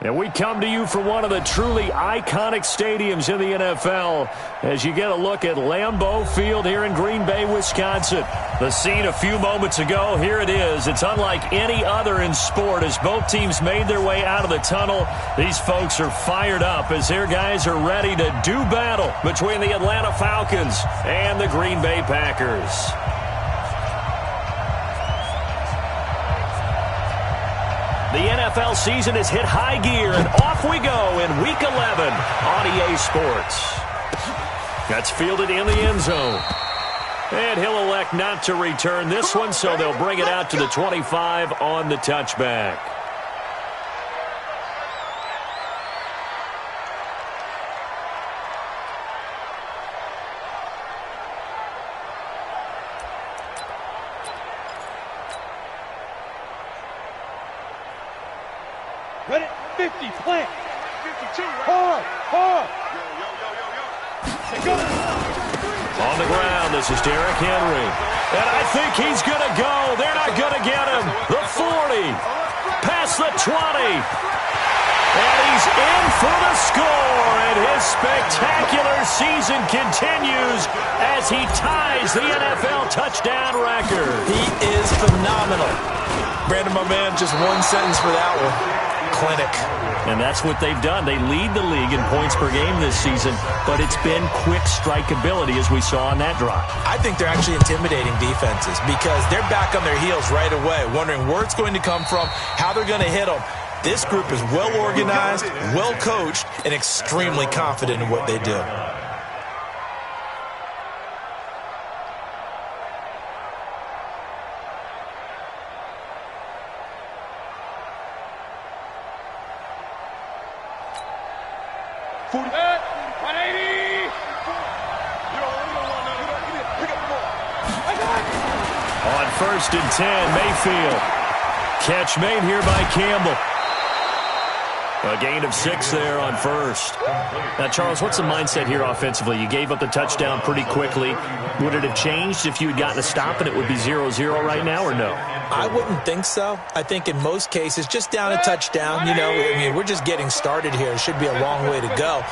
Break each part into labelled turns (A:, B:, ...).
A: And we come to you from one of the truly iconic stadiums in the NFL as you get a look at Lambeau Field here in Green Bay, Wisconsin. The scene a few moments ago, here it is. It's unlike any other in sport as both teams made their way out of the tunnel. These folks are fired up as their guys are ready to do battle between the Atlanta Falcons and the Green Bay Packers. The NFL season has hit high gear, and off we go in Week 11 on EA Sports. That's fielded in the end zone. And he'll elect not to return this one, so they'll bring it out to the 25 on the touchback.
B: Ready? 50, plant. 52, hard. Go.
A: On the ground, this is Derrick Henry. And I think he's going to go. They're not going to get him. The 40. Past the 20. And he's in for the score. And his spectacular season continues as he ties the NFL touchdown record.
C: He is phenomenal. Brandon, my man, just one sentence for that one. Clinic.
A: And that's what they've done. They lead the league in points per game this season, but it's been quick strike ability as we saw on that drive.
C: I think they're actually intimidating defenses because they're back on their heels right away, wondering where it's going to come from, how they're going to hit them. This group is well organized, well coached, and extremely confident in what they do.
A: On 1st and 10, Mayfield. Catch made here by Campbell. A gain of 6 there on first. Now, Charles, what's the mindset here offensively? You gave up the touchdown pretty quickly. Would it have changed if you had gotten a stop and it would be 0-0 right now, or no?
C: I wouldn't think so. I think in most cases, just down a touchdown, we're just getting started here. It should be a long way to go.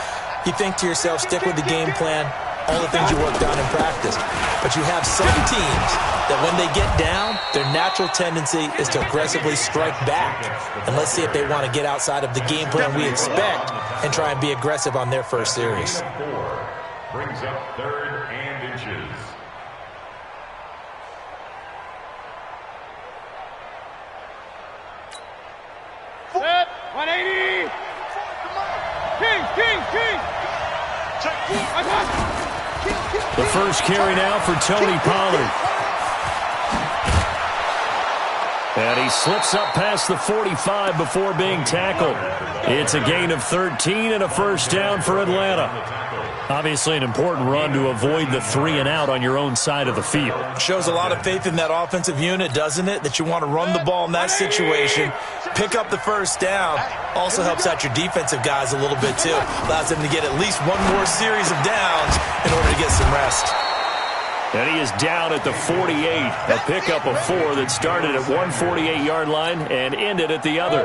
C: You think to yourself, stick with the game plan, all the things you worked on in practice. But you have some teams that when they get down, their natural tendency is to aggressively strike back. And let's see if they want to get outside of the game plan we expect and try and be aggressive on their first series.
D: Brings up 3rd and inches.
B: Set, 180. King.
A: The first carry now for Tony Pollard. And he slips up past the 45 before being tackled. It's a gain of 13 and a first down for Atlanta. Obviously an important run to avoid the 3 and out on your own side of the field.
C: Shows a lot of faith in that offensive unit, doesn't it? That you want to run the ball in that situation, pick up the first down. Also helps out your defensive guys a little bit too. Allows them to get at least one more series of downs in order to get some rest.
A: And he is down at the 48. A pickup of 4 that started at 148-yard line and ended at the other.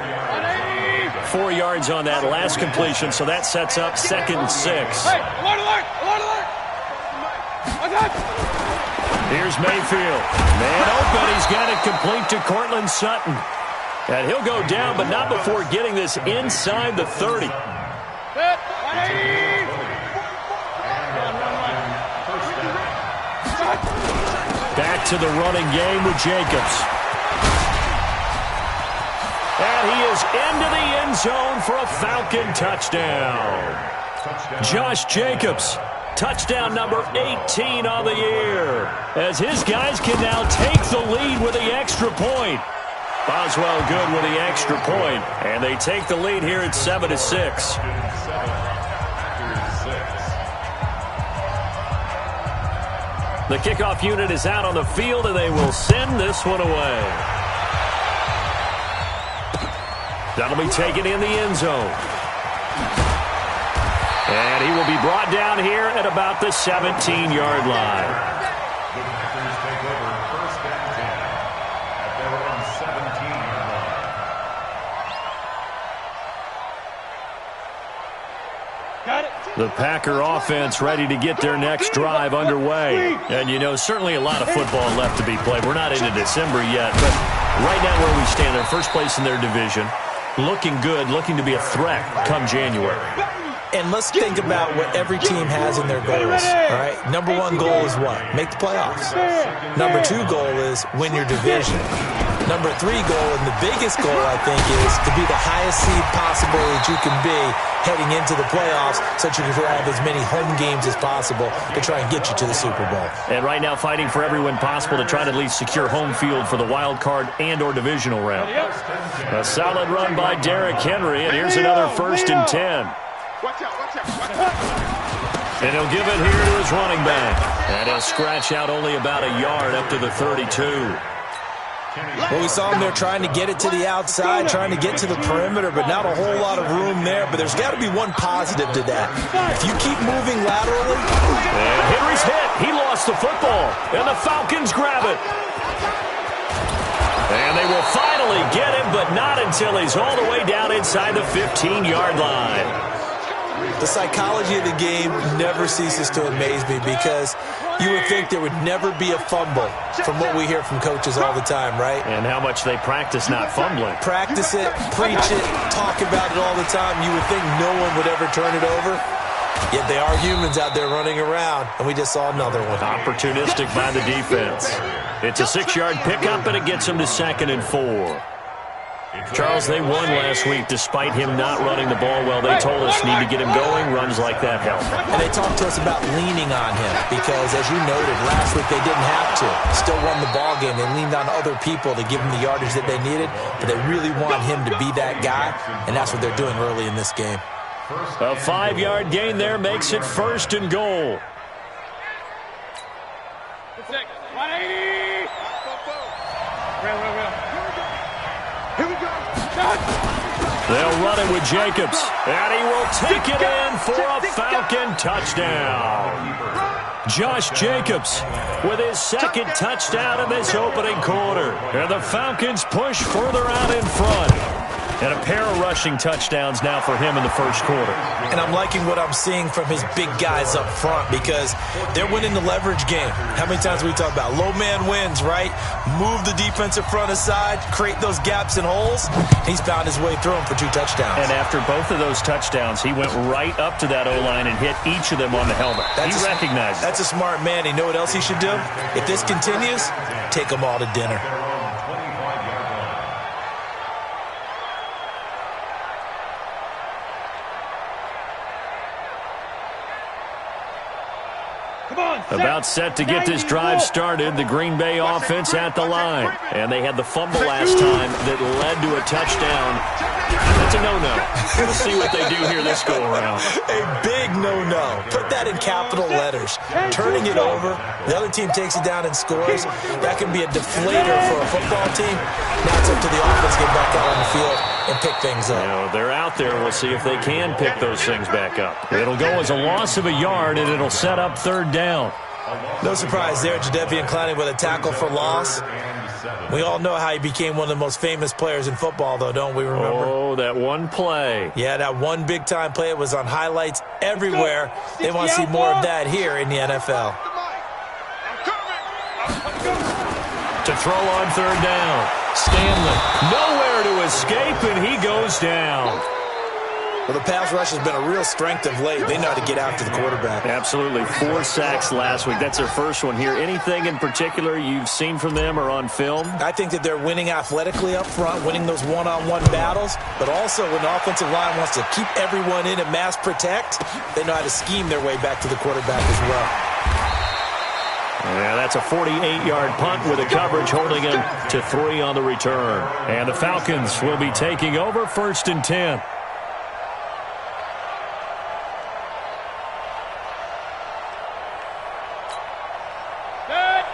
A: 4 yards on that last completion, so that sets up 2nd and 6.
B: Alert!
A: Here's Mayfield. Man open, he's got it complete to Cortland Sutton. And he'll go down, but not before getting this inside the 30. Back to the running game with Jacobs. And he is into the end zone for a Falcon touchdown. Josh Jacobs, touchdown number 18 on the year, as his guys can now take the lead with the extra point. Boswell good with the extra point, and they take the lead here at 7-6. The kickoff unit is out on the field, and they will send this one away. That'll be taken in the end zone. And he will be brought down here at about the 17-yard line.
D: The Packers take over 1st and 10 at their own 17-yard line.
A: The Packer offense ready to get their next drive underway. And, you know, certainly a lot of football left to be played. We're not into December yet, but right now where we stand, they're first place in their division. Looking good, looking to be a threat come January.
C: And let's think about what every team has in their goals, all right? Number one goal is what? Make the playoffs. Number two goal is win your division. Number three goal, and the biggest goal, I think, is to be the highest seed possible that you can be heading into the playoffs so that you can have as many home games as possible to try and get you to the Super Bowl.
A: And right now fighting for every win possible to try to at least secure home field for the wild card and or divisional round. A solid run by Derrick Henry, and here's another 1st and 10. And he'll give it here to his running back. And he'll scratch out only about a yard up to the 32.
C: Well, we saw him there trying to get it to the outside, trying to get to the perimeter, but not a whole lot of room there. But there's got to be one positive to that. If you keep moving laterally.
A: And Henry's hit. He lost the football. And the Falcons grab it. And they will finally get him, but not until he's all the way down inside the 15-yard line.
C: The psychology of the game never ceases to amaze me because you would think there would never be a fumble from what we hear from coaches all the time, right?
A: And how much they practice not fumbling.
C: Practice it, preach it, talk about it all the time. You would think no one would ever turn it over. Yet they are humans out there running around, and we just saw another one.
A: Opportunistic by the defense. It's a 6-yard pickup, and it gets them to 2nd and 4. Charles, they won last week despite him not running the ball well. They told us need to get him going. Runs like that help.
C: And they talked to us about leaning on him because, as you noted, last week they didn't have to. Still won the ball game. They leaned on other people to give them the yardage that they needed, but they really want him to be that guy, and that's what they're doing early in this game.
A: A 5-yard gain there makes it 1st and goal.
B: 180. Here we go.
A: They'll run it with Jacobs, and he will take it in for a Falcon touchdown. Josh Jacobs with his 2nd touchdown in this opening quarter. And the Falcons push further out in front. And a pair of rushing touchdowns now for him in the 1st quarter.
C: And I'm liking what I'm seeing from his big guys up front because they're winning the leverage game. How many times we talk about low man wins, right? Move the defensive front aside, create those gaps and holes. He's found his way through them for 2 touchdowns.
A: And after both of those touchdowns, he went right up to that O-line and hit each of them on the helmet. He recognized it.
C: That's a smart man. You know what else he should do? If this continues, take them all to dinner.
A: About set to get this drive started, the Green Bay offense at the line. And they had the fumble last time that led to a touchdown. That's a no-no. We'll see what they do here this go-around.
C: A big no-no. Put that in capital letters. Turning it over, the other team takes it down and scores. That can be a deflator for a football team. Now it's up to the offense to get back out on the field and pick things up.
A: You know, they're out there. We'll see if they can pick those things back up. It'll go as a loss of a yard, and it'll set up 3rd down.
C: No surprise there, Jadeveon Clowney with a tackle for loss. We all know how he became one of the most famous players in football, though, don't we remember?
A: Oh, that one play.
C: Yeah, that one big-time play. It was on highlights everywhere. They want to see more of that here in the NFL.
A: To throw on 3rd down. Stanley, nowhere to escape, and he goes down.
C: Well, the pass rush has been a real strength of late. They know how to get after the quarterback.
A: Absolutely. 4 sacks last week. That's their first one here. Anything in particular you've seen from them or on film?
C: I think that they're winning athletically up front, winning those one-on-one battles, but also when the offensive line wants to keep everyone in and mass protect, they know how to scheme their way back to the quarterback as well.
A: Yeah, that's a 48-yard punt with a coverage holding him to 3 on the return. And the Falcons will be taking over 1st and 10.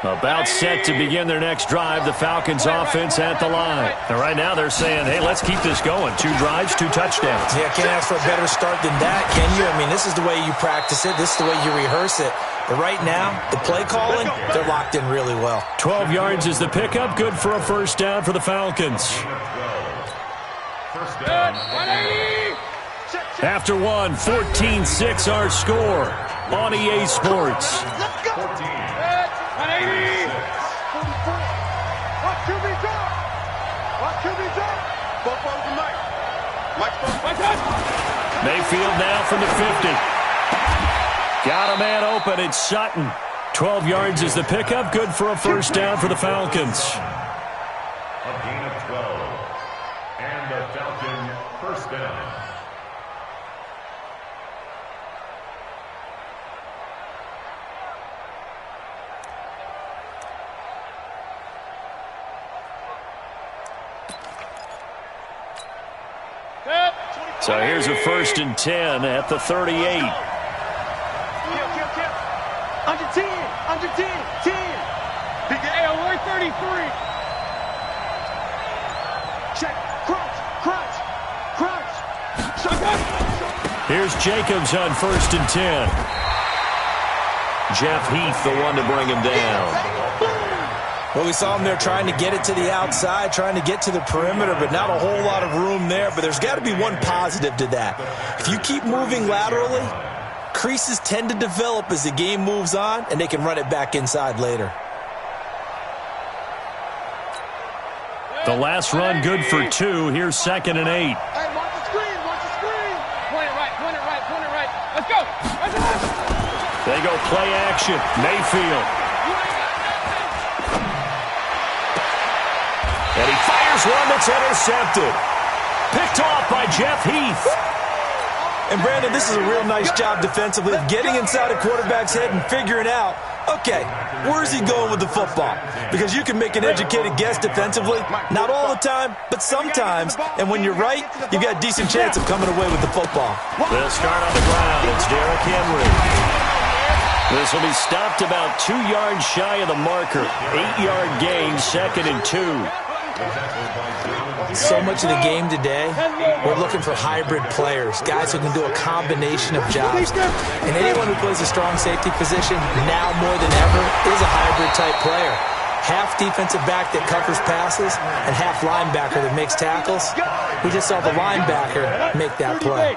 A: About set to begin their next drive, the Falcons offense at the line. And right now they're saying, hey, let's keep this going. 2 drives, 2 touchdowns.
C: Yeah, can't ask for a better start than that, can you? I mean, this is the way you practice it. This is the way you rehearse it. But right now, the play calling, they're locked in really well.
A: 12 yards is the pickup. Good for a 1st down for the Falcons.
B: First down. 180. Check.
A: After one, 14-6 our score on EA Sports.
B: Let's go. 180. 44. Watch QB's up. Watch QB's up. Both over the mic.
A: Mayfield now from the 50. Got a man open. It's Sutton. 12 yards is the pickup. Good for a first down for the Falcons.
D: A gain of 12. And the Falcon first down.
A: So here's a 1st and 10 at the 38.
B: Under 10, under 10, 10. He get AOR 33. Check, crunch, crunch, crunch.
A: Here's Jacobs on 1st and 10. Jeff Heath, the one to bring him down.
C: Well, we saw him there trying to get it to the outside, trying to get to the perimeter, but not a whole lot of room there. But there's got to be one positive to that. If you keep moving laterally, creases tend to develop as the game moves on, and they can run it back inside later.
A: The last run good for 2. Here's 2nd and 8.
B: Hey, watch the screen, watch the screen. Point it right, point it right, point it right. Let's go.
A: They go play action. Mayfield. And he fires one that's intercepted. Picked off by Jeff Heath.
C: And, Brandon, this is a real nice job defensively of getting inside a quarterback's head and figuring out, okay, where's he going with the football? Because you can make an educated guess defensively, not all the time, but sometimes. And when you're right, you've got a decent chance of coming away with the football.
A: They'll start on the ground. It's Derrick Henry. This will be stopped about 2 yards shy of the marker. 8-yard gain, 2nd and 2.
C: So much of the game today, we're looking for hybrid players, guys who can do a combination of jobs. And anyone who plays a strong safety position, now more than ever, is a hybrid-type player. Half defensive back that covers passes and half linebacker that makes tackles. We just saw the linebacker make that play.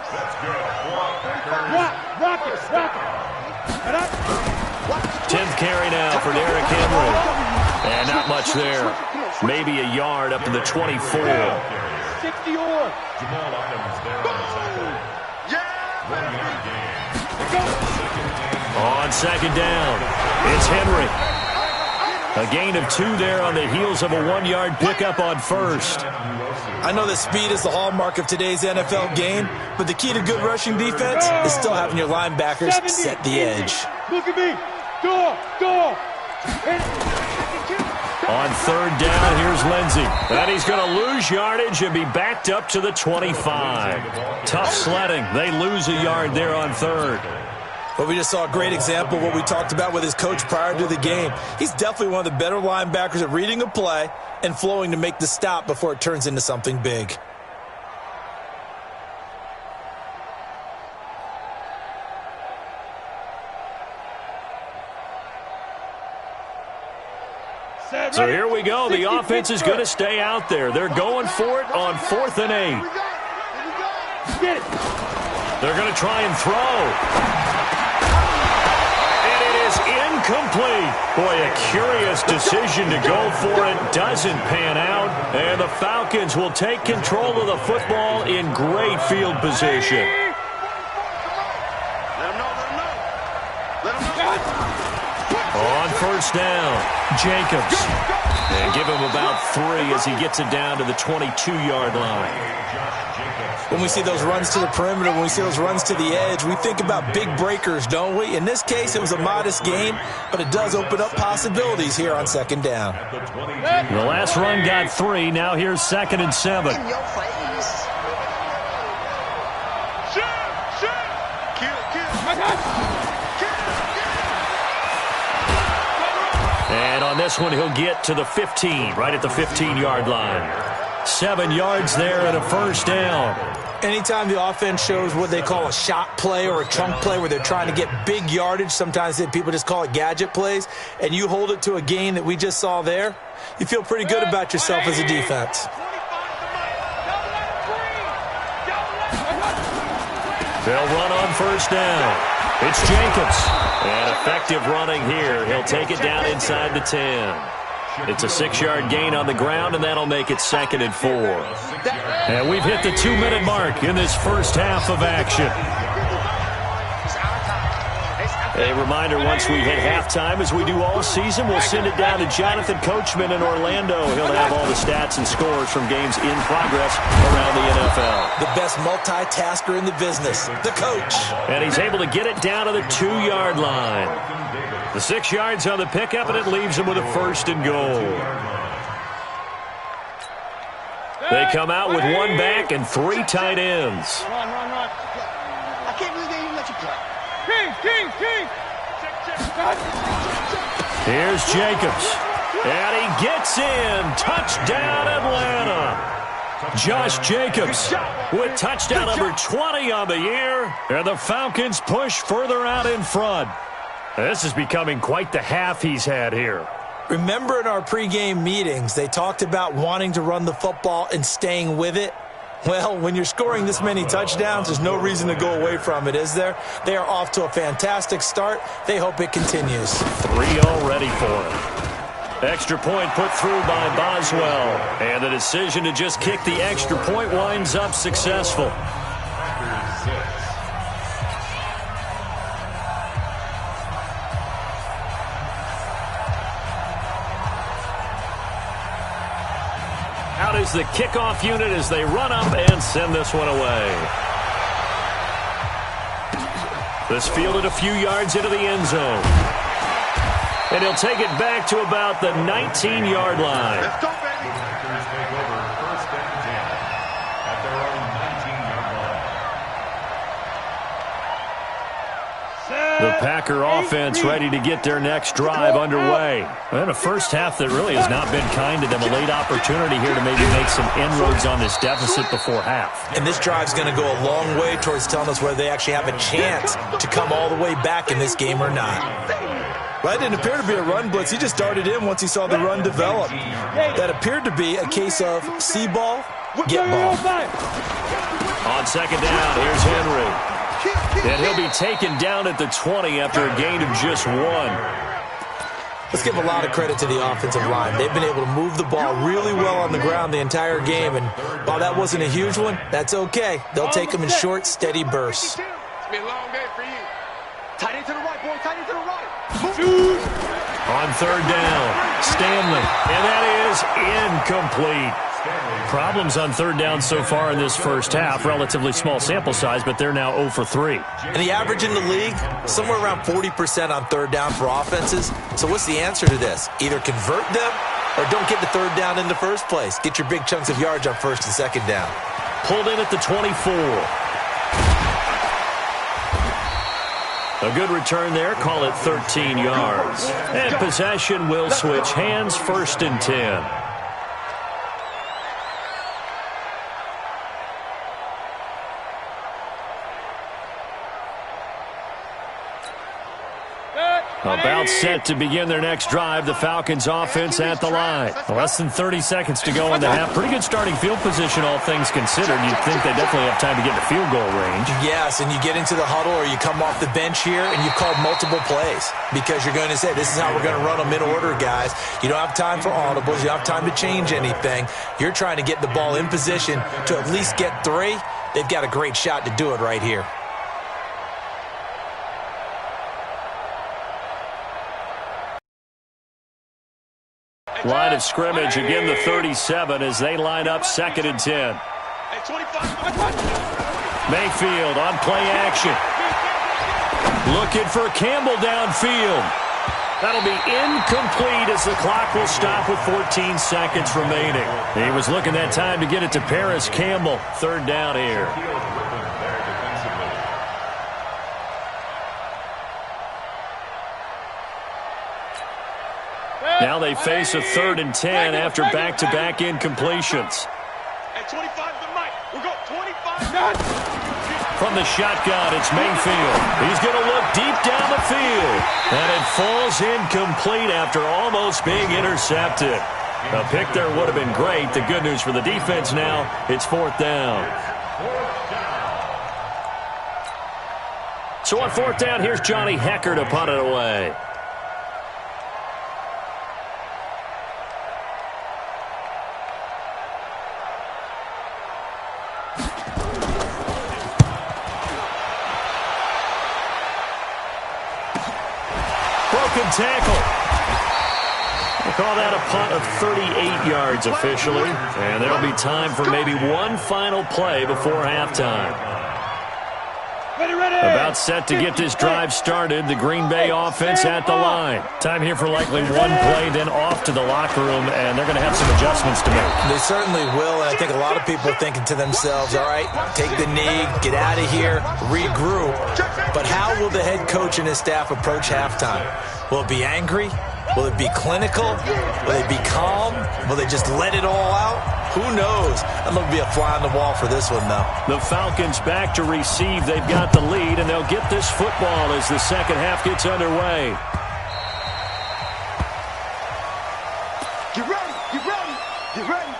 A: 10th carry now for Derrick Henry. And not much there. Maybe a yard up to the 24.
B: 60 on.
D: Jamal Adams there on the tackle. 1 yard gain.
A: On 2nd down, it's Henry. A gain of 2 there on the heels of a 1-yard pickup on 1st.
C: I know that speed is the hallmark of today's NFL game, but the key to good rushing defense is still having your linebackers set the edge.
B: Look at me. Go, go.
A: On 3rd down, here's Lindsey. And he's going to lose yardage and be backed up to the 25. Tough sledding. They lose a yard there on 3rd.
C: But we just saw a great example of what we talked about with his coach prior to the game. He's definitely one of the better linebackers at reading a play and flowing to make the stop before it turns into something big.
A: So here we go. The offense is going to stay out there. They're going for it on 4th and 8. They're going to try and throw. And it is incomplete. Boy, a curious decision to go for it. Doesn't pan out. And the Falcons will take control of the football in great field position. On 1st down, Jacobs. And give him about 3 as he gets it down to the 22-yard line.
C: When we see those runs to the perimeter, when we see those runs to the edge, we think about big breakers, don't we? In this case, it was a modest gain, but it does open up possibilities here on 2nd down.
A: The last run got 3. Now here's 2nd and 7.
B: In your face. Shoot! Kill!
A: And on this one, he'll get to the 15, right at the 15-yard line. 7 yards there and a first down.
C: Anytime the offense shows what they call a shot play or a chunk play where they're trying to get big yardage, sometimes people just call it gadget plays, and you hold it to a gain that we just saw there, you feel pretty good about yourself as a defense.
A: They'll run on first down. It's Jacobs. And effective running here. He'll take it down inside the 10. It's a 6-yard gain on the ground, and that'll make it 2nd and 4. And we've hit the 2-minute mark in this first half of action. A reminder, once we hit halftime, as we do all season, we'll send it down to Jonathan Coachman in Orlando. He'll have all the stats and scores from games in progress around the NFL.
C: The best multitasker in the business, the coach.
A: And he's able to get it down to the 2-yard line. The 6 yards on the pickup, and it leaves him with a 1st and goal. They come out with 1 back and 3 tight ends.
B: Run. I can't believe they even let you play. King.
A: Here's Jacobs. And he gets in. Touchdown, Atlanta. Josh Jacobs with touchdown number 20 on the year. And the Falcons push further out in front. This is becoming quite the half he's had here.
C: Remember in our pregame meetings, they talked about wanting to run the football and staying with it? Well, when you're scoring this many touchdowns, there's no reason to go away from it, is there? They are off to a fantastic start. They hope it continues.
A: 3 already for him. Extra point put through by Boswell. And the decision to just kick the extra point winds up successful. Out is the kickoff unit as they run up and send this one away. This fielded a few yards into the end zone. And he'll take it back to about the 19-yard line.
B: Let's go, baby.
D: Packers take over 1st and 10 at their own 19-yard line.
A: The Packer offense ready to get their next drive underway. And a first half that really has not been kind to them. A late opportunity here to maybe make some inroads on this deficit before half.
C: And this drive's going to go a long way towards telling us whether they actually have a chance to come all the way back in this game or not.
E: Well, that didn't appear to be a run blitz. He just darted in once he saw the run develop. That appeared to be a case of see ball, get ball.
A: On 2nd down, here's Henry. And he'll be taken down at the 20 after a gain of just 1.
C: Let's give a lot of credit to the offensive line. They've been able to move the ball really well on the ground the entire game. And while that wasn't a huge one, that's okay. They'll take them in short, steady bursts.
B: It's been a long day for you. Tight end to the right, boy. Tight end to the right.
A: On 3rd down, Stanley. And that is incomplete. Problems on 3rd down so far in this first half. Relatively small sample size, but they're now 0 for 3.
C: And the average in the league, somewhere around 40% on 3rd down for offenses. So what's the answer to this? Either convert them or don't get the 3rd down in the first place. Get your big chunks of yards on 1st and 2nd down.
A: Pulled in at the 24. A good return there. Call it 13 yards. And possession will switch hands. 1st and 10. About set to begin their next drive. The Falcons offense at the line. Less than 30 seconds to go in the half. Pretty good starting field position, all things considered. You'd think they definitely have time to get to field goal range.
C: Yes, and you get into the huddle or you come off the bench here and you've called multiple plays because you're going to say, this is how we're going to run them in order, guys. You don't have time for audibles. You don't have time to change anything. You're trying to get the ball in position to at least get 3. They've got a great shot to do it right here.
A: Line of scrimmage, again the 37 as they line up 2nd and 10. Mayfield on play action. Looking for Campbell downfield. That'll be incomplete as the clock will stop with 14 seconds remaining. He was looking that time to get it to Paris Campbell. 3rd down here. Now they face a 3rd and 10 after back-to-back incompletions.
B: At 25 the mic. We'll go 25.
A: From the shotgun, it's Mayfield. He's going to look deep down the field. And it falls incomplete after almost being intercepted. A pick there would have been great. The good news for the defense now, it's 4th down. So on 4th down, here's Johnny Hecker to punt it away. Broken tackle. We'll call that a punt of 38 yards officially. And there'll be time for maybe one final play before halftime. About set to get this drive started. The Green Bay offense at the line. Time here for likely one play, then off to the locker room, and they're going to have some adjustments to make.
C: They certainly will, and I think a lot of people are thinking to themselves, all right, take the knee, get out of here, regroup. But how will the head coach and his staff approach halftime? Will it be angry? Will it be clinical? Will they be calm? Will they just let it all out? Who knows? I'd love to be a fly on the wall for this one, though.
A: The Falcons back to receive. They've got the lead, and they'll get this football as the second half gets underway.
B: Get ready, get ready, get ready.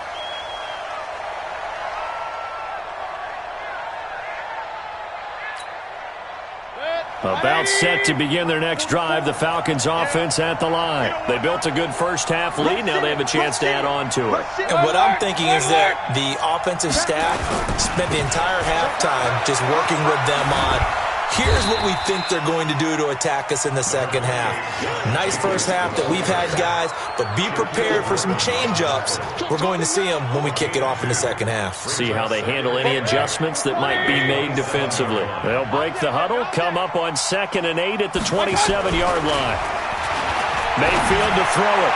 A: About set to begin their next drive. The Falcons offense at the line. They built a good first half lead. Now they have a chance to add on to it.
C: And what I'm thinking is that the offensive staff spent the entire halftime just working with them on, here's what we think they're going to do to attack us in the second half. Nice first half that we've had, guys, but be prepared for some change-ups. We're going to see them when we kick it off in the second half.
A: See how they handle any adjustments that might be made defensively. They'll break the huddle, come up on 2nd and 8 at the 27-yard line. Mayfield to throw it.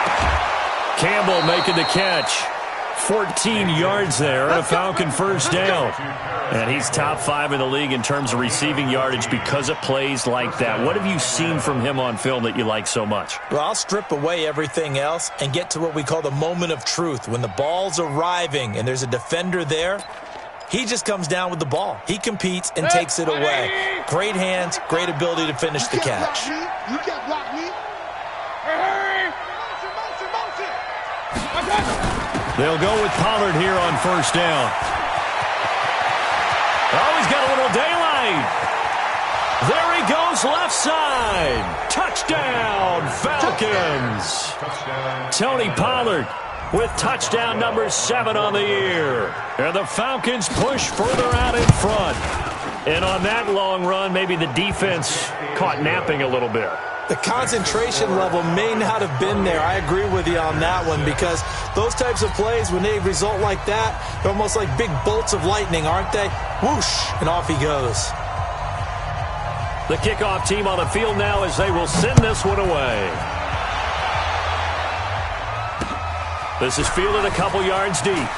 A: Campbell making the catch. 14 yards there, and a Falcon first down. And he's top 5 in the league in terms of receiving yardage because of plays like that. What have you seen from him on film that you like so much?
C: Well, I'll strip away everything else and get to what we call the moment of truth. When the ball's arriving and there's a defender there, he just comes down with the ball. He competes and takes it away. Great hands, great ability to finish the catch.
B: You can't block me.
A: They'll go with Pollard here on first down. Oh, he's got a little daylight. There he goes, left side. Touchdown, Falcons. Tony Pollard with touchdown number 7 on the year. And the Falcons push further out in front. And on that long run, maybe the defense caught napping a little bit.
C: The concentration level may not have been there. I agree with you on that one, because those types of plays, when they result like that, they're almost like big bolts of lightning, aren't they? Whoosh, and off he goes.
A: The kickoff team on the field now as they will send this one away. This is fielded a couple yards deep.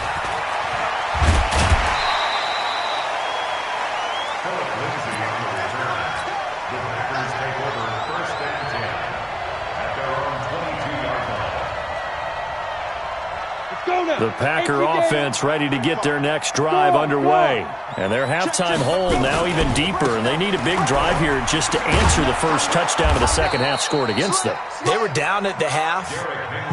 A: The Packer offense ready to get their next drive underway. And their halftime hole now even deeper, and they need a big drive here just to answer the first touchdown of the second half scored against them.
C: They were down at the half.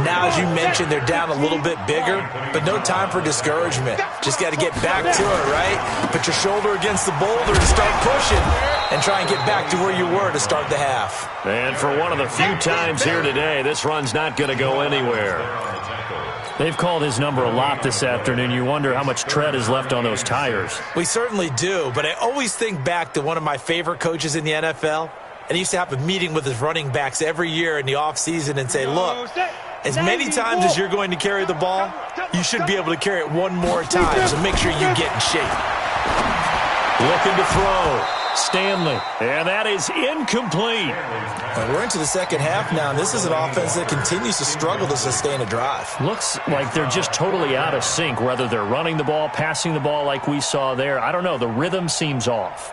C: Now, as you mentioned, they're down a little bit bigger, but no time for discouragement. Just got to get back to it, right? Put your shoulder against the boulder and start pushing, and try and get back to where you were to start the half.
A: And for one of the few times here today, this run's not going to go anywhere. They've called his number a lot this afternoon. You wonder how much tread is left on those tires.
C: We certainly do, but I always think back to one of my favorite coaches in the NFL, and he used to have a meeting with his running backs every year in the offseason and say, look, as many times as you're going to carry the ball, you should be able to carry it one more time, so make sure you get in shape.
A: Looking to throw. Stanley. And that is incomplete.
C: And we're into the second half now, and this is an offense that continues to struggle to sustain a drive.
A: Looks like they're just totally out of sync, whether they're running the ball, passing the ball like we saw there. I don't know. The rhythm seems off.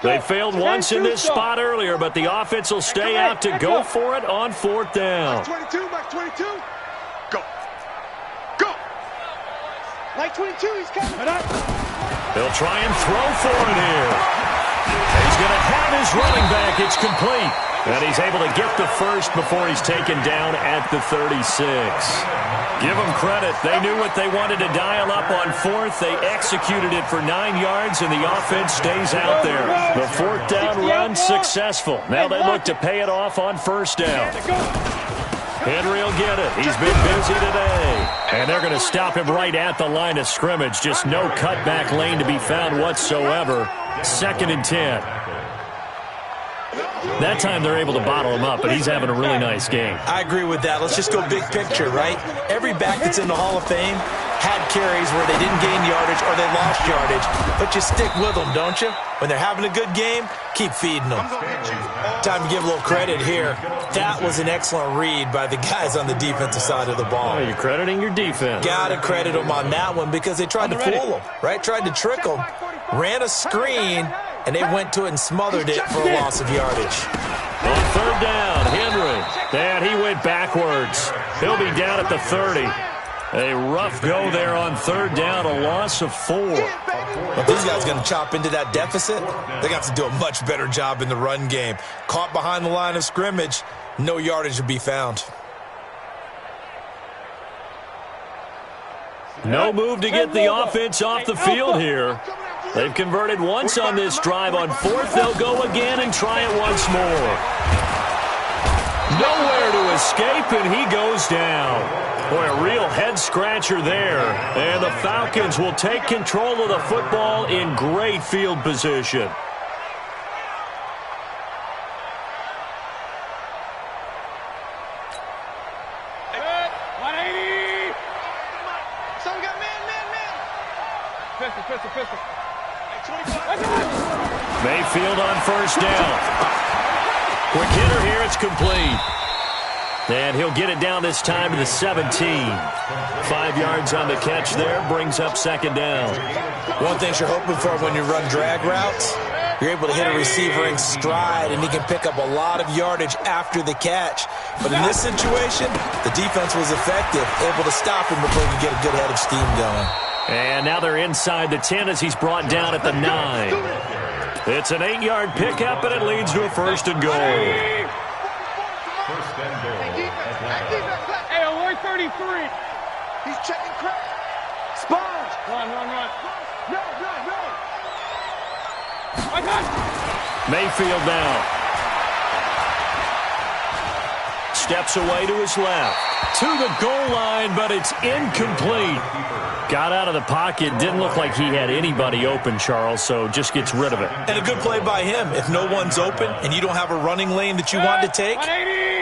A: They failed once in this spot earlier, but the offense will stay out to go for it on 4th down.
B: Max 22, Max 22. Go. Go. Like 22, he's coming.
A: They'll try and throw for it here. He's going to have his running back. It's complete. And he's able to get the first before he's taken down at the 36. Give them credit. They knew what they wanted to dial up on fourth. They executed it for 9 yards, and the offense stays out there. The fourth down run successful. Now they look to pay it off on first down. Henry will get it. He's been busy today. And they're going to stop him right at the line of scrimmage. Just no cutback lane to be found whatsoever. 2nd and 10. That time they're able to bottle him up, but he's having a really nice game.
C: I agree with that. Let's just go big picture, right? Every back that's in the Hall of Fame had carries where they didn't gain yardage or they lost yardage, but you stick with them, don't you? When they're having a good game, keep feeding them. Time to give a little credit here. That was an excellent read by the guys on the defensive side of the ball.
A: Oh, you're crediting your defense.
C: Got to credit them on that one because they tried to fool them, right? Tried to trick them, ran a screen, and they went to it and smothered it for a loss of yardage.
A: On third down, Henry. And he went backwards. He'll be down at the 30. A rough go there on third down, a loss of 4.
C: If these guys are going to chop into that deficit, they got to do a much better job in the run game. Caught behind the line of scrimmage, no yardage to be found.
A: No move to get the offense off the field here. They've converted once on this drive. On fourth, they'll go again and try it once more. Nowhere to escape, and he goes down. Boy, a real head-scratcher there. And the Falcons will take control of the football in great field position. Mayfield on first down. Quick hitter here, it's complete. And he'll get it down this time to the 17. 5 yards on the catch there, brings up second down.
C: One thing you're hoping for when you run drag routes, you're able to hit a receiver in stride, and he can pick up a lot of yardage after the catch. But in this situation, the defense was effective, able to stop him before he could get a good head of steam going.
A: And now they're inside the 10 as he's brought down at the 9. It's an 8-yard pickup, and it leads to a first and goal.
D: First and goal.
B: Hey, alert 33. He's checking crack. Sponge. Run. No.
A: Mayfield now. Steps away to his left. To the goal line, but it's incomplete. Got out of the pocket. Didn't look like he had anybody open, Charles, so just gets rid of it.
C: And a good play by him. If no one's open and you don't have a running lane that you want to take,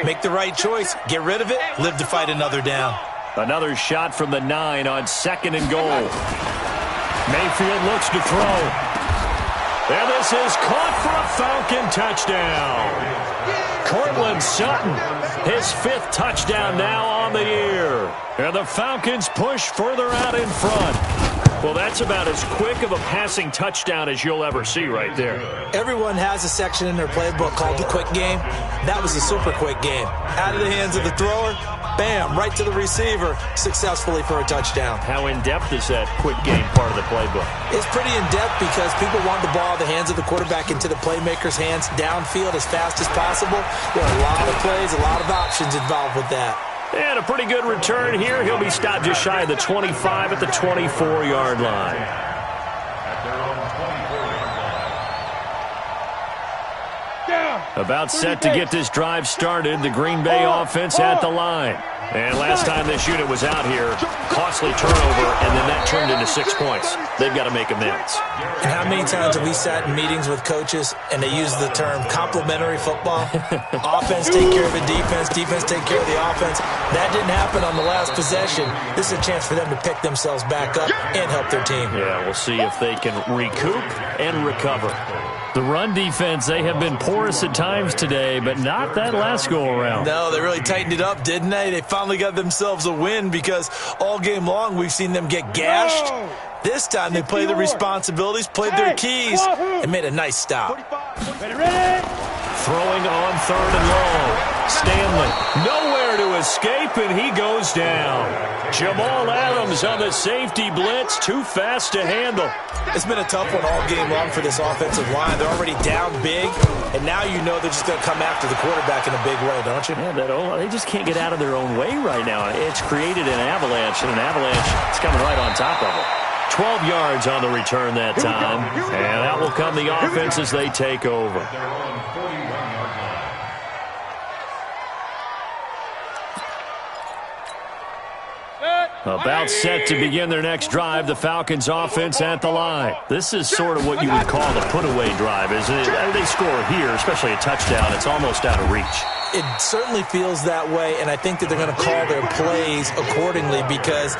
C: make the right choice. Get rid of it. Live to fight another down.
A: Another shot from the 9 on second and goal. Mayfield looks to throw. And this is caught for a Falcon touchdown. Cortland Sutton, his 5th touchdown now on the year. And the Falcons push further out in front. Well, that's about as quick of a passing touchdown as you'll ever see right there.
C: Everyone has a section in their playbook called the quick game. That was a super quick game. Out of the hands of the thrower, bam, right to the receiver, successfully for a touchdown.
A: How in-depth is that quick game part of the playbook?
C: It's pretty in-depth because people want the ball out of the hands of the quarterback into the playmaker's hands downfield as fast as possible. There are a lot of plays, a lot of options involved with that.
A: And a pretty good return here. He'll be stopped just shy of the 25 at the 24-yard line.
D: At their own 24-yard line.
A: About set to get this drive started, the Green Bay offense at the line. And last time this unit was out here, costly turnover, and then that turned into 6 points. They've got to make amends.
C: And how many times have we sat in meetings with coaches and they use the term complementary football? Offense take care of the defense, defense take care of the offense. That didn't happen on the last possession. This is a chance for them to pick themselves back up and help their team.
A: Yeah, we'll see if they can recoup and recover. The run defense, they have been porous at times today, but not that last go-around.
C: No, they really tightened it up, didn't they? They finally got themselves a win because all game long we've seen them get gashed. This time they played their responsibilities, played their keys, and made a nice stop.
A: Throwing on 3rd and long. Stanley, nowhere to escape, and he goes down. Jamal Adams on the safety blitz, too fast to handle.
E: It's been a tough one all game long for this offensive line. They're already down big, and now you know they're just going to come after the quarterback in a big way, don't you?
A: Yeah, they just can't get out of their own way right now. It's created an avalanche, and an avalanche is coming right on top of it. 12 yards on the return that time, and that will come the offense as they take over. About set to begin their next drive, the Falcons offense at the line. This is sort of what you would call the put-away drive, isn't it? They score here, especially a touchdown. It's almost out of reach.
C: It certainly feels that way, and I think that they're going to call their plays accordingly because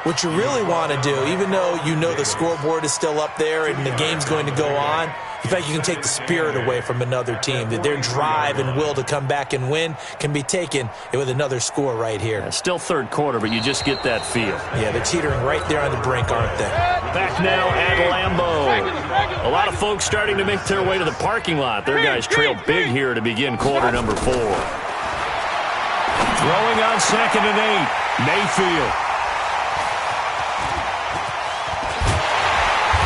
C: what you really want to do, even though you know the scoreboard is still up there and the game's going to go on, in fact, you can take the spirit away from another team, that their drive and will to come back and win can be taken with another score right here.
A: Yeah, still third quarter, but you just get that feel.
C: Yeah, they're teetering right there on the brink, aren't they?
A: Back now at Lambeau. A lot of folks starting to make their way to the parking lot. Their guys trail big here to begin quarter number 4. Throwing on 2nd and 8. Mayfield.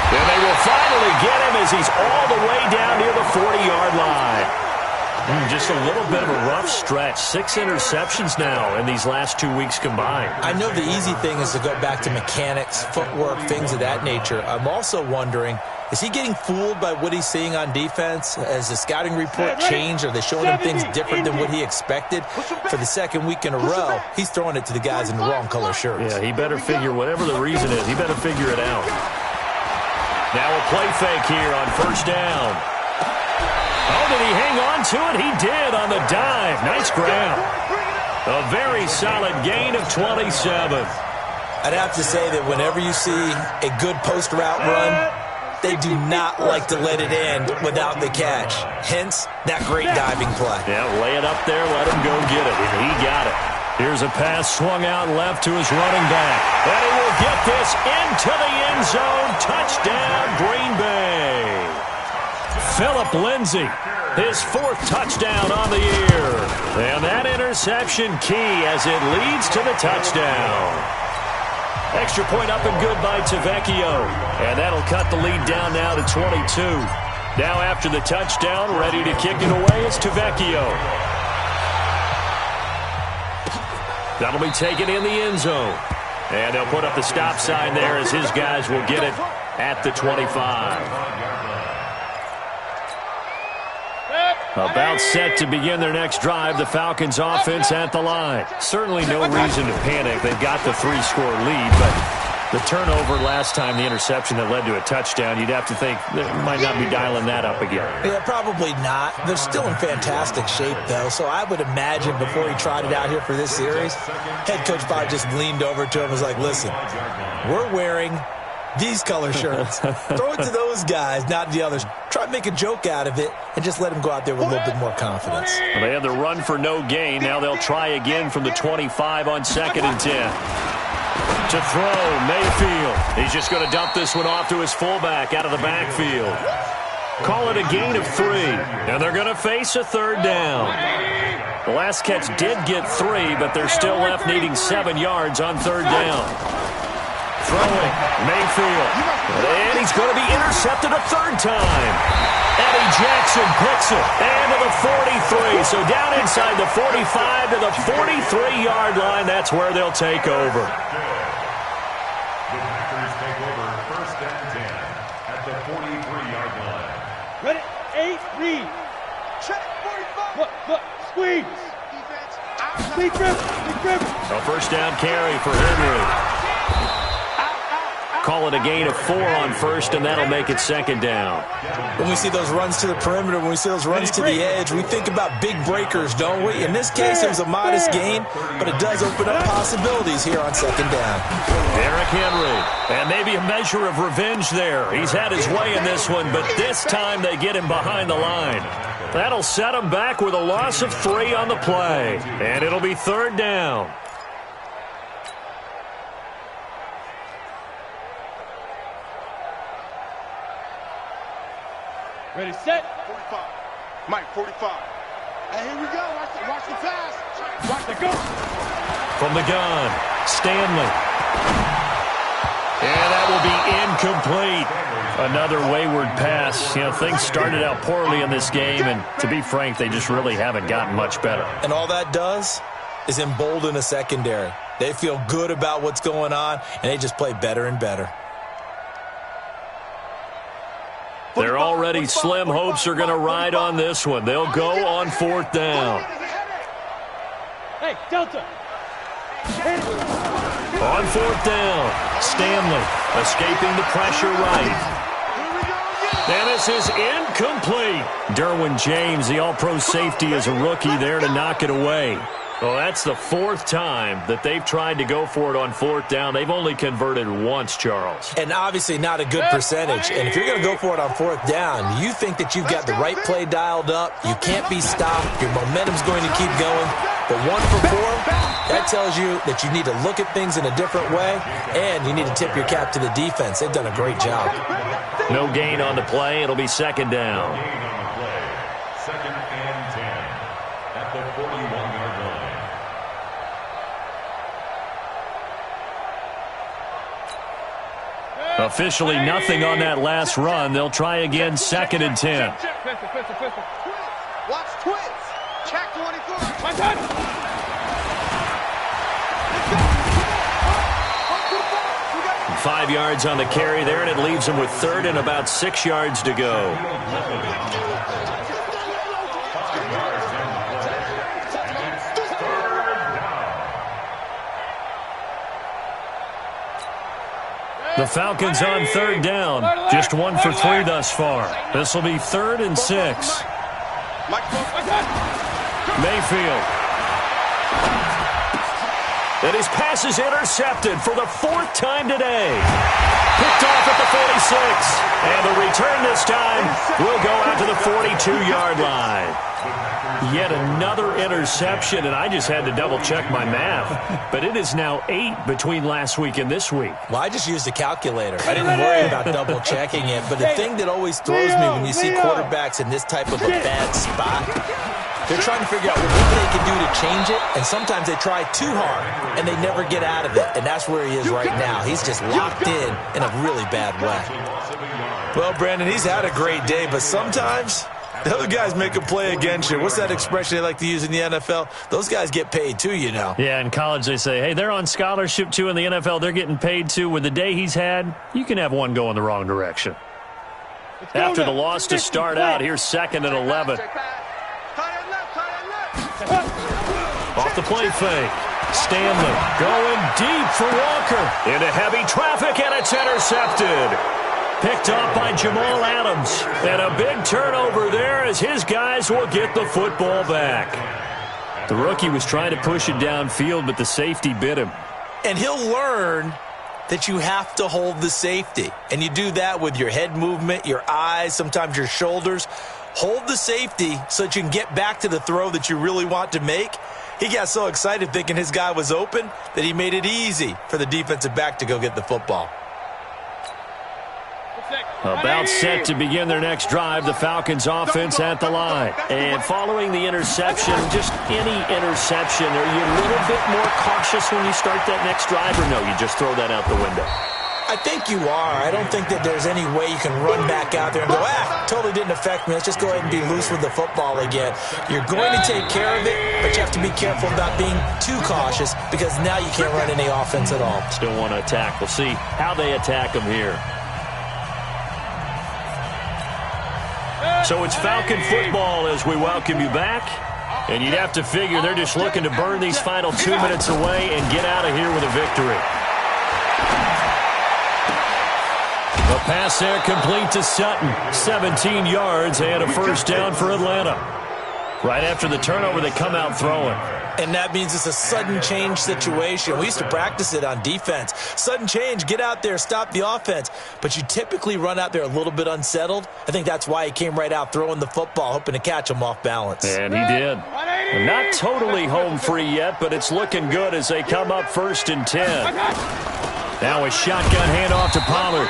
A: And they will finally get him as he's all the way down near the 40-yard line. Just a little bit of a rough stretch. 6 interceptions now in these last 2 weeks combined.
C: I know the easy thing is to go back to mechanics, footwork, things of that nature. I'm also wondering, is he getting fooled by what he's seeing on defense? Has the scouting report changed? Are they showing him things different than what he expected? For the second week in a row, he's throwing it to the guys in the wrong color shirts.
A: Yeah, he better figure, whatever the reason is, he better figure it out. Now a play fake here on 1st down. Oh, did he hang on to it? He did on the dive. Nice grab. A very solid gain of 27.
C: I'd have to say that whenever you see a good post route run, they do not like to let it end without the catch. Hence, that great diving play.
A: Yeah, lay it up there, let him go get it. And he got it. Here's a pass swung out left to his running back. And he will get this into the end zone. Touchdown, Green Bay. Phillip Lindsay, his 4th touchdown on the year. And that interception key as it leads to the touchdown. Extra point up and good by Tavecchio. And that'll cut the lead down now to 22. Now after the touchdown, ready to kick it away is Tavecchio. That'll be taken in the end zone. And they'll put up the stop sign there as his guys will get it at the 25. About set to begin their next drive, the Falcons offense at the line. Certainly no reason to panic. They've got the 3-score lead, but the turnover last time, the interception that led to a touchdown, you'd have to think they might not be dialing that up again.
C: Yeah, probably not. They're still in fantastic shape, though, so I would imagine before he tried it out here for this series, head coach probably just leaned over to him and was like, listen, we're wearing these color shirts. Throw it to those guys, not the others. Try to make a joke out of it and just let them go out there with a little bit more confidence.
A: Well, they had the run for no gain. Now they'll try again from the 25 on 2nd and 10. To throw, Mayfield. He's just going to dump this one off to his fullback out of the backfield. Call it a gain of 3. And they're going to face a 3rd down. The last catch did get 3, but they're still left needing 7 yards on 3rd down. Throwing, Mayfield. And he's going to be intercepted a 3rd time. Eddie Jackson picks it. And to the 43. So down inside the 45 to the 43-yard line. That's where they'll take over.
D: The Packers take over 1st and 10 at the 43-yard line.
B: Ready, 8, read. Check, 45. Look, squeeze. Defense, grip.
A: A 1st down carry for Henry. Call it a gain of 4 on 1st, and that'll make it 2nd down.
C: When we see those runs to the perimeter, when we see those runs to the edge, we think about big breakers, don't we? In this case, it was a modest gain, but it does open up possibilities here on 2nd down.
A: Derrick Henry, and maybe a measure of revenge there. He's had his way in this one, but this time they get him behind the line. That'll set him back with a loss of 3 on the play, and it'll be 3rd down.
B: Ready, set. 45. Mike, 45. Hey, here we go. Watch the pass. Watch the go.
A: From the gun, Stanley. And that will be incomplete. Another wayward pass. You know, things started out poorly in this game, and to be frank, they just really haven't gotten much better.
E: And all that does is embolden a secondary. They feel good about what's going on, and they just play better and better.
A: Their already slim hopes are going to ride on this one. They'll go on 4th down.
F: Hey, Delta.
A: On 4th down, Stanley escaping the pressure right. And this is incomplete. Derwin James, the all-pro safety, is a rookie there to knock it away. Well, that's the 4th time that they've tried to go for it on 4th down. They've only converted once, Charles.
E: And obviously not a good percentage. And if you're going to go for it on 4th down, you think that you've got the right play dialed up. You can't be stopped. Your momentum's going to keep going. But 1 for 4, that tells you that you need to look at things in a different way, and you need to tip your cap to the defense. They've done a great job.
A: No gain on the play. It'll be 2nd down.
D: Gain on the play. 2nd and 10 at the 41-yard line.
A: Officially nothing on that last run. They'll try again, 2nd and 10.
B: Watch twins. Check 24.
F: My turn.
A: 5 yards on the carry there, and it leaves them with 3rd and about 6 yards to go. The Falcons on 3rd down. Just 1 for 3 thus far. This will be 3rd and 6. Mayfield. And his pass is intercepted for the 4th time today. Picked off at the 46. And the return this time will go out to the 42-yard line. Yet another interception, and I just had to double-check my math. But it is now 8 between last week and this week.
E: Well, I just used a calculator. I didn't worry about double-checking it. But the thing that always throws me when you see quarterbacks in this type of a bad spot, they're trying to figure out what they can do to change it, and sometimes they try too hard, and they never get out of it. And that's where he is right now. He's just locked in a really bad way.
G: Well, Brandon, he's had a great day, but sometimes the other guys make a play against you. What's that expression they like to use in the NFL? Those guys get paid too, you know.
A: Yeah, in college they say, hey, they're on scholarship too. In the NFL, they're getting paid too. With the day he's had, you can have one go in the wrong direction. After the loss to start out, here's 2nd and 11. Off the play fake. Stanley going deep for Walker. Into heavy traffic, and it's intercepted. Picked up by Jamal Adams. And a big turnover there as his guys will get the football back. The rookie was trying to push it downfield, but the safety bit him.
E: And he'll learn that you have to hold the safety. And you do that with your head movement, your eyes, sometimes your shoulders. Hold the safety so that you can get back to the throw that you really want to make. He got so excited thinking his guy was open that he made it easy for the defensive back to go get the football.
A: About set to begin their next drive, the Falcons offense at the line. And following the interception, just any interception, are you a little bit more cautious when you start that next drive, or no, you just throw that out the window?
E: I think you are. I don't think that there's any way you can run back out there and go, totally didn't affect me. Let's just go ahead and be loose with the football again. You're going to take care of it, but you have to be careful about being too cautious because now you can't run any offense at all.
A: Still want to attack. We'll see how they attack them here. So it's Falcon football as we welcome you back. And you'd have to figure they're just looking to burn these final 2 minutes away and get out of here with a victory. The pass there complete to Sutton. 17 yards and a first down for Atlanta. Right after the turnover, they come out throwing.
E: And that means it's a sudden change situation. We used to practice it on defense. Sudden change, get out there, stop the offense. But you typically run out there a little bit unsettled. I think that's why he came right out throwing the football, hoping to catch him off balance.
A: And he did. Not totally home free yet, but it's looking good as they come up 1st and 10. Now a shotgun handoff to Pollard.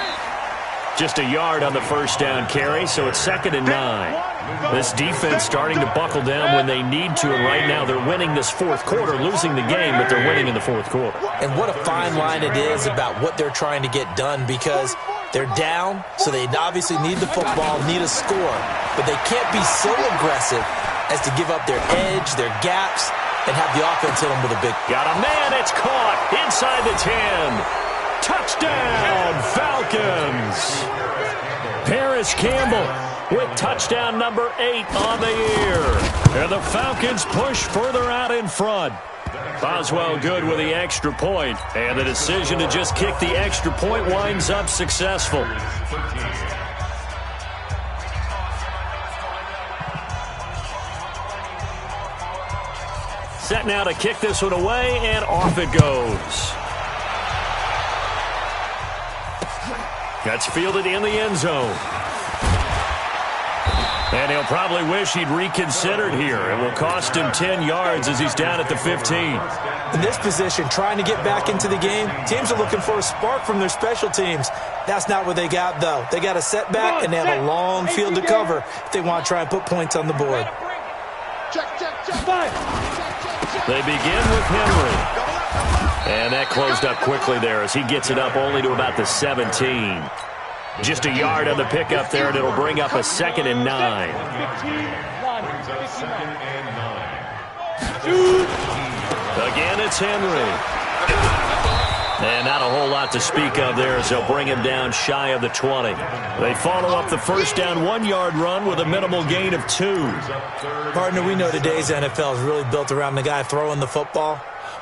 A: Just a yard on the first down carry, so it's 2nd and 9. This defense starting to buckle down when they need to, and right now they're winning this fourth quarter, losing the game, but they're winning in the fourth quarter.
E: And what a fine line it is about what they're trying to get done, because they're down, so they obviously need the football, need a score, but they can't be so aggressive as to give up their edge, their gaps, and have the offense hit them with a big...
A: Got a man, it's caught inside the 10. Touchdown, Falcons! Paris Campbell with touchdown number 8 on the year. And the Falcons push further out in front. Boswell good with the extra point, and the decision to just kick the extra point winds up successful. Set now to kick this one away, and off it goes. That's fielded in the end zone. And he'll probably wish he'd reconsidered here. It will cost him 10 yards as he's down at the 15.
C: In this position, trying to get back into the game, teams are looking for a spark from their special teams. That's not what they got, though. They got a setback, and they have a long field to cover if they want to try and put points on the board.
A: They begin with Henry. And that closed up quickly there as he gets it up only to about the 17. Just a yard on the pickup there, and it'll bring up a 2nd and 9. Again, it's Henry. And not a whole lot to speak of there as they'll bring him down shy of the 20. They follow up the first down 1-yard run with a minimal gain of 2.
C: Partner, we know today's NFL is really built around the guy throwing the football.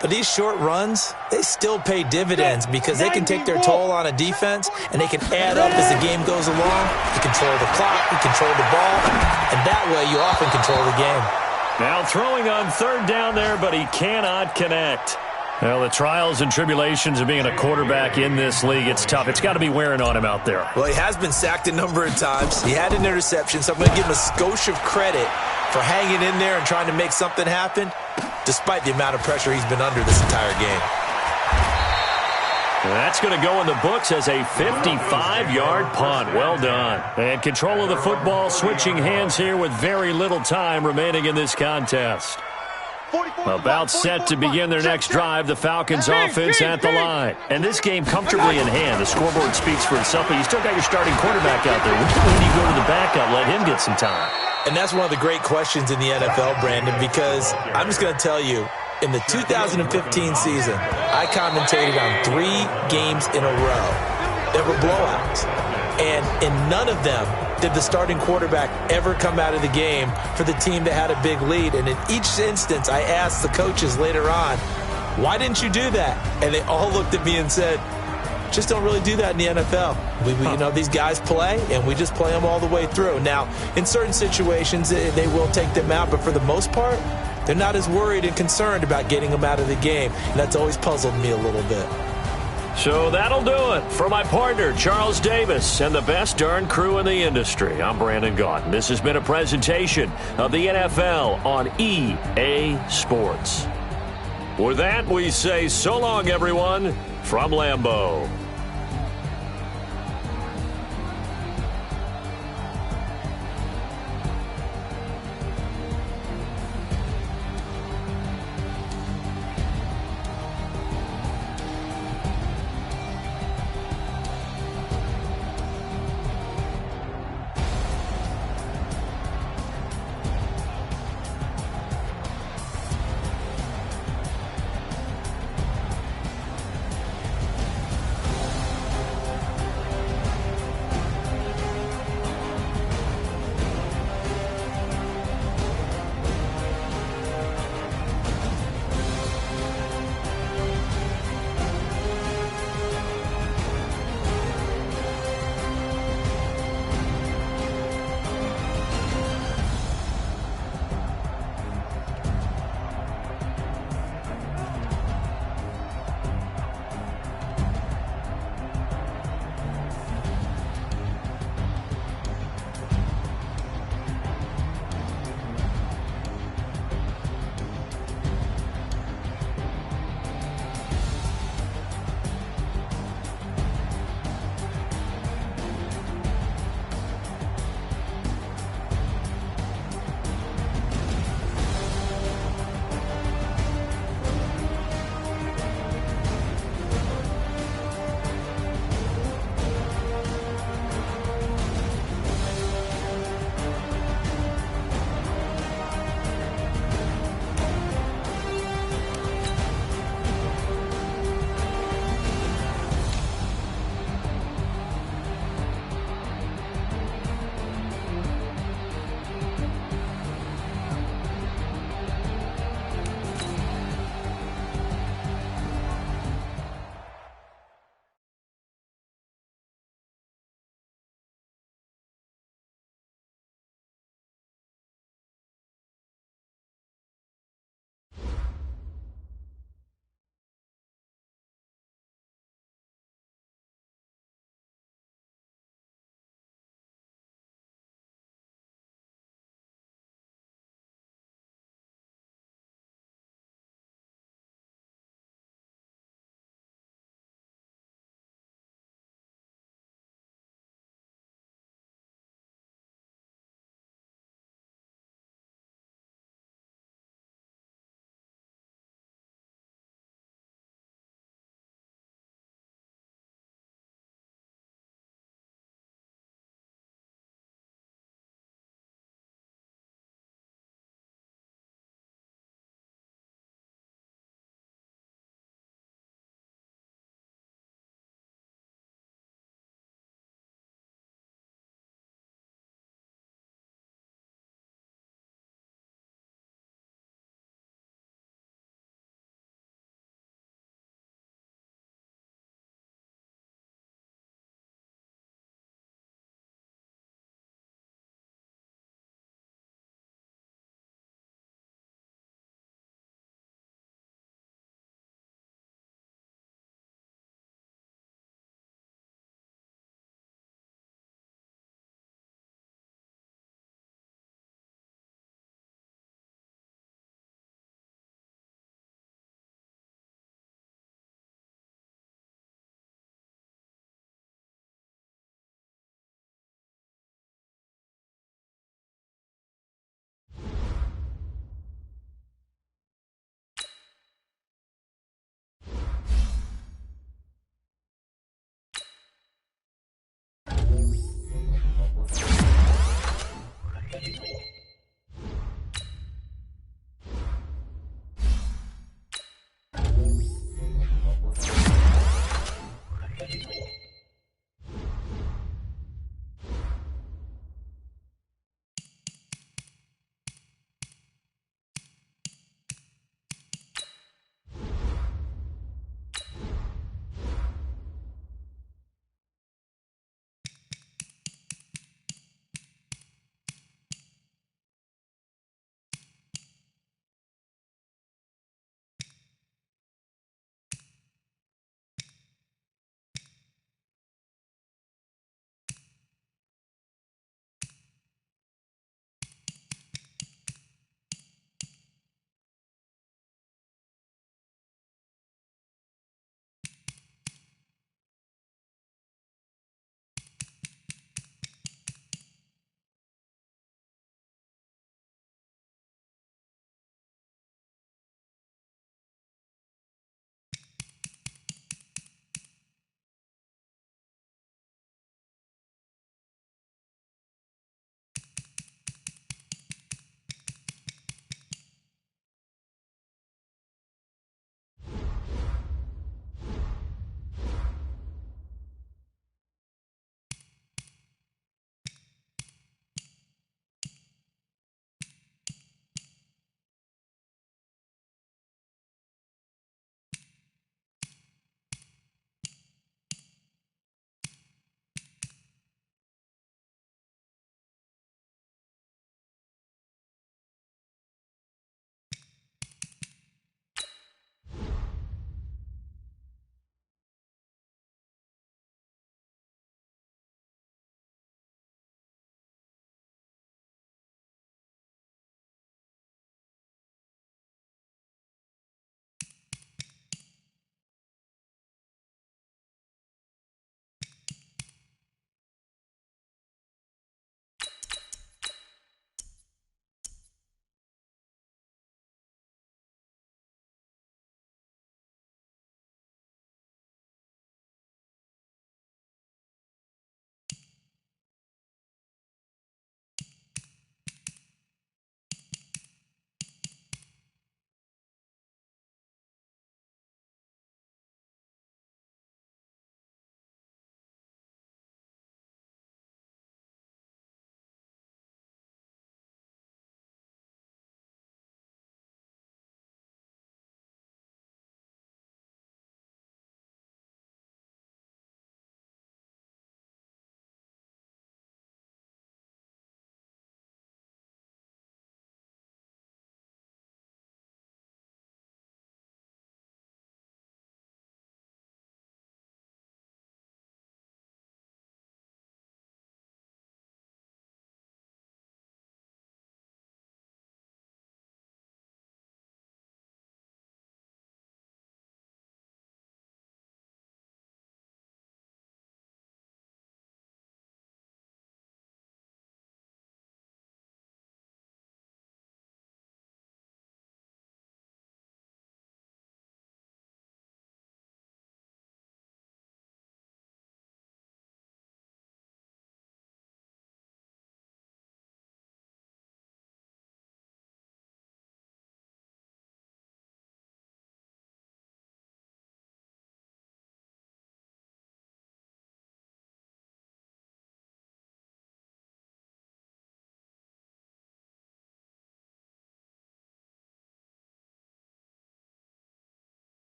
C: But these short runs, they still pay dividends because they can take their toll on a defense, and they can add up as the game goes along. You control the clock, you control the ball, and that way you often control the game.
A: Now throwing on 3rd down there, but he cannot connect. Well, the trials and tribulations of being a quarterback in this league, it's tough. It's got to be wearing on him out there.
E: Well, he has been sacked a number of times. He had an interception, so I'm going to give him a skosh of credit for hanging in there and trying to make something happen, despite the amount of pressure he's been under this entire game.
A: And that's going to go in the books as a 55-yard punt. Well done. And control of the football switching hands here with very little time remaining in this contest. About set to begin their next drive, the Falcons offense at the line. And this game comfortably in hand. The scoreboard speaks for itself, but you still got your starting quarterback out there. When do you go to the backup, let him get some time?
E: And that's one of the great questions in the NFL, Brandon, because I'm just going to tell you, in the 2015 season, I commentated on 3 games in a row that were blowouts. And in none of them did the starting quarterback ever come out of the game for the team that had a big lead. And in each instance, I asked the coaches later on, why didn't you do that? And they all looked at me and said, just don't really do that in the NFL. You know, these guys play, and we just play them all the way through. Now, in certain situations, they will take them out, but for the most part, they're not as worried and concerned about getting them out of the game. And that's always puzzled me a little bit.
A: So that'll do it for my partner, Charles Davis, and the best darn crew in the industry. I'm Brandon Gaudin. This has been a presentation of the NFL on EA Sports. With that, we say so long, everyone, from Lambeau.